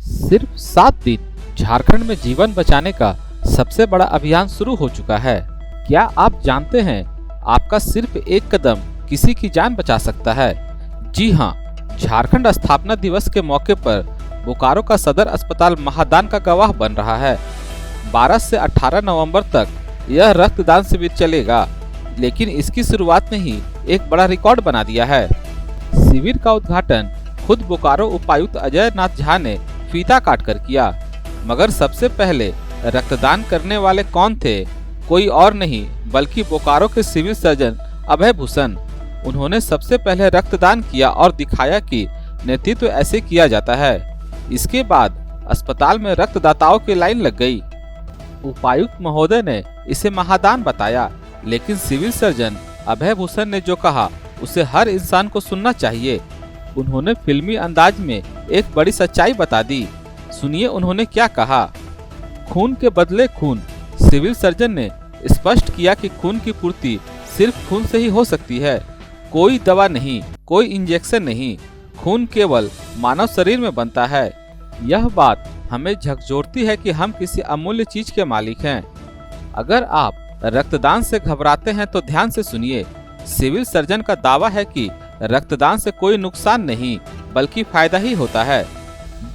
सिर्फ 7 दिन झारखंड में जीवन बचाने का सबसे बड़ा अभियान शुरू हो चुका है। क्या आप जानते हैं आपका सिर्फ एक कदम किसी की जान बचा सकता है? जी हाँ, झारखंड स्थापना दिवस के मौके पर बोकारो का सदर अस्पताल महादान का गवाह बन रहा है। 12 से 18 नवंबर तक यह रक्तदान शिविर चलेगा, लेकिन इसकी शुरुआत में ही एक बड़ा रिकॉर्ड बना दिया है। शिविर का उद्घाटन खुद बोकारो उपायुक्त अजय नाथ झा ने फीता काटकर किया। मगर सबसे पहले रक्तदान करने वाले कौन थे? कोई और नहीं बल्कि बोकारो के सिविल सर्जन अभय भूषण। उन्होंने सबसे पहले रक्तदान किया और दिखाया कि नेतृत्व ऐसे किया जाता है। इसके बाद अस्पताल में रक्तदाताओं की लाइन लग गई। उपायुक्त महोदय ने इसे महादान बताया, लेकिन सिविल सर्जन अभय भूषण ने जो कहा उसे हर इंसान को सुनना चाहिए। उन्होंने फिल्मी अंदाज में एक बड़ी सच्चाई बता दी। सुनिए उन्होंने क्या कहा। खून के बदले खून। सिविल सर्जन ने स्पष्ट किया कि खून की पूर्ति सिर्फ खून से ही हो सकती है। कोई दवा नहीं, कोई इंजेक्शन नहीं। खून केवल मानव शरीर में बनता है। यह बात हमें झकझोरती है कि हम किसी अमूल्य चीज के मालिक हैं। अगर आप रक्तदान से घबराते हैं तो ध्यान से सुनिए। सिविल सर्जन का दावा है कि रक्तदान से कोई नुकसान नहीं बल्कि फायदा ही होता है।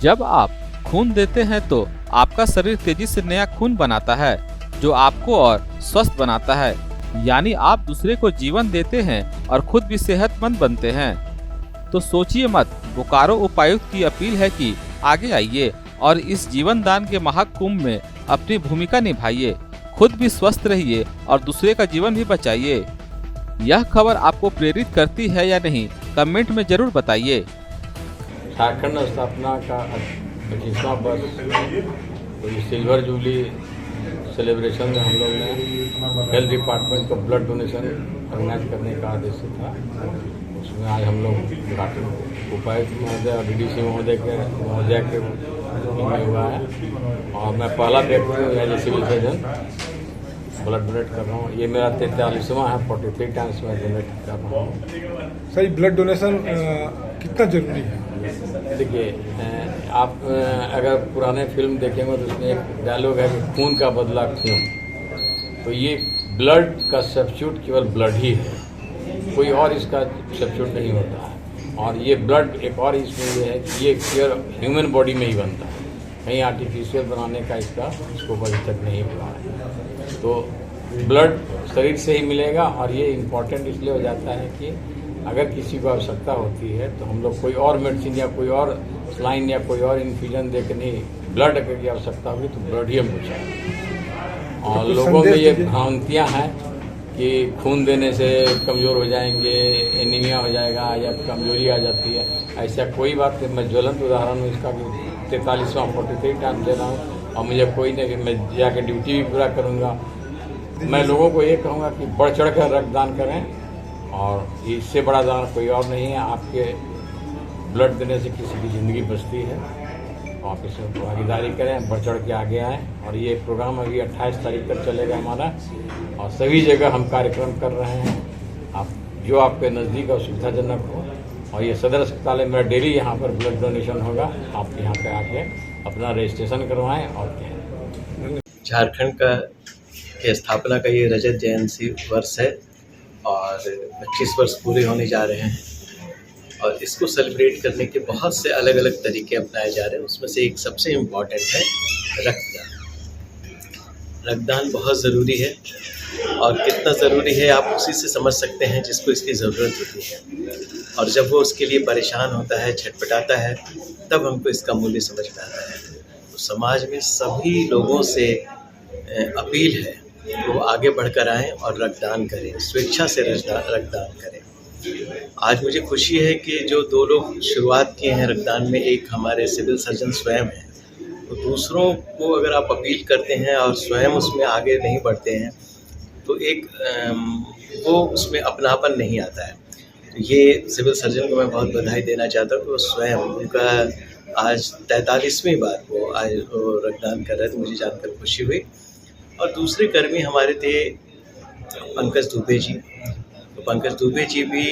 जब आप खून देते हैं तो आपका शरीर तेजी से नया खून बनाता है, जो आपको और स्वस्थ बनाता है। यानी आप दूसरे को जीवन देते हैं और खुद भी सेहतमंद बनते हैं। तो सोचिए मत। बोकारो उपायुक्त की अपील है कि आगे आइए और इस जीवन दान के महाकुंभ में अपनी भूमिका निभाइए। खुद भी स्वस्थ रहिए और दूसरे का जीवन भी बचाइए। यह खबर आपको प्रेरित करती है या नहीं, कमेंट में जरूर बताइए। झारखंड स्थापना का 25वां वर्ष सिल्वर जुबली सेलिब्रेशन में हम लोग ने हेल्थ डिपार्टमेंट को ब्लड डोनेशन ऑर्गेनाइज करने का आदेश था। उसमें आज हम लोग उपायुक्त महोदय और डीडीसी महोदय के में हुआ है और मैं पहला व्यक्ति हूँ as a civil surgeon blood donate कर रहा हूँ। ये मेरा 43वां है, 43 टाइम्स मैं डोनेट कर रहा हूँ। सही ब्लड डोनेशन कितना जरूरी है? देखिए, आप अगर पुराने फिल्म देखेंगे तो उसमें एक डायलॉग है कि खून का बदला खून। तो ये ब्लड का सब्स्टिट्यूट केवल ब्लड ही है, कोई और इसका सब्स्टिट्यूट नहीं होता है। और ये ब्लड एक और इसमें ये है कि ये प्योर ह्यूमन बॉडी में ही बनता है, कहीं आर्टिफिशियल बनाने का इसका स्कोप अभी तक नहीं हुआ है। तो ब्लड शरीर से ही मिलेगा और ये इम्पॉर्टेंट इसलिए हो जाता है कि अगर किसी को आवश्यकता होती है तो हम लोग कोई और मेडिसिन या कोई और स्लाइन या कोई और इन्फ्यूजन दे के नहीं, ब्लड अगर की आवश्यकता होगी तो ब्लड ही हमको चाहिए। और लोगों में ये भ्रांतियाँ हैं कि खून देने से कमज़ोर हो जाएंगे, एनीमिया हो जाएगा या कमजोरी आ जाती है। ऐसा कोई बात नहीं। मैं ज्वलंत उदाहरण हूँ इसका कि 43वां 43 टाइम दे रहा हूँ और मुझे कोई नहीं, मैं जाके ड्यूटी भी पूरा करूँगा। मैं लोगों को ये कहूँगा कि बढ़ चढ़ कर रक्तदान करें और इससे बड़ा दान कोई और नहीं है। आपके ब्लड देने से किसी की ज़िंदगी बचती है। आप इसमें भागीदारी करें, बढ़ चढ़ के आगे आएँ। और ये प्रोग्राम अभी 28 तारीख तक चलेगा हमारा और सभी जगह हम कार्यक्रम कर रहे हैं। आप जो आपके नज़दीक और सुविधाजनक हो। और ये सदर अस्पताल में मेरा डेली यहाँ पर ब्लड डोनेशन होगा। आप यहाँ पे आके अपना रजिस्ट्रेशन करवाएं। और क्या, झारखंड का के स्थापना का ये रजत जयंती वर्ष है और 25 वर्ष पूरे होने जा रहे हैं और इसको सेलिब्रेट करने के बहुत से अलग अलग तरीके अपनाए जा रहे हैं। उसमें से एक सबसे इम्पॉर्टेंट है रक्तदान। रक्तदान बहुत ज़रूरी है और कितना ज़रूरी है आप उसी से समझ सकते हैं जिसको इसकी ज़रूरत होती है। और जब वो उसके लिए परेशान होता है, छटपटाता है, तब हमको इसका मूल्य समझ में आता है। तो समाज में सभी लोगों से अपील है वो आगे बढ़कर आएँ और रक्तदान करें, स्वेच्छा से रक्तदान करें। आज मुझे खुशी है कि जो 2 लोग शुरुआत किए हैं रक्तदान में, एक हमारे सिविल सर्जन स्वयं हैं। तो दूसरों को अगर आप अपील करते हैं और स्वयं उसमें आगे नहीं बढ़ते हैं तो एक वो उसमें अपनापन नहीं आता है। तो ये सिविल सर्जन को मैं बहुत बधाई देना चाहता हूँ कि वो स्वयं, उनका आज 43वीं बार वो आज रक्तदान कर रहे थे, मुझे जानकर खुशी हुई। और दूसरे कर्मी हमारे थे पंकज दुबे जी। तो पंकज दुबे जी भी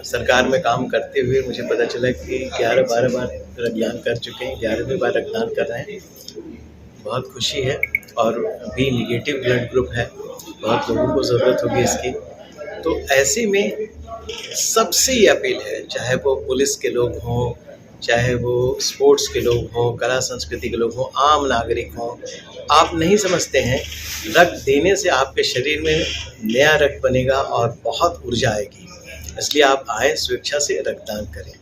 सरकार में काम करते हुए मुझे पता चला कि 11-12 बार रक्तदान कर चुके हैं, 11वीं बार रक्तदान कर रहे हैं। बहुत खुशी है और बी निगेटिव ब्लड ग्रुप है, बहुत लोगों को ज़रूरत होगी इसकी। तो ऐसे में सबसे ये अपील है, चाहे वो पुलिस के लोग हों, चाहे वो स्पोर्ट्स के लोग हों, कला संस्कृति के लोग हों, आम नागरिक हों, आप नहीं समझते हैं, रक्त देने से आपके शरीर में नया रक्त बनेगा और बहुत ऊर्जा आएगी। इसलिए आप आएँ, स्वेच्छा से रक्तदान करें।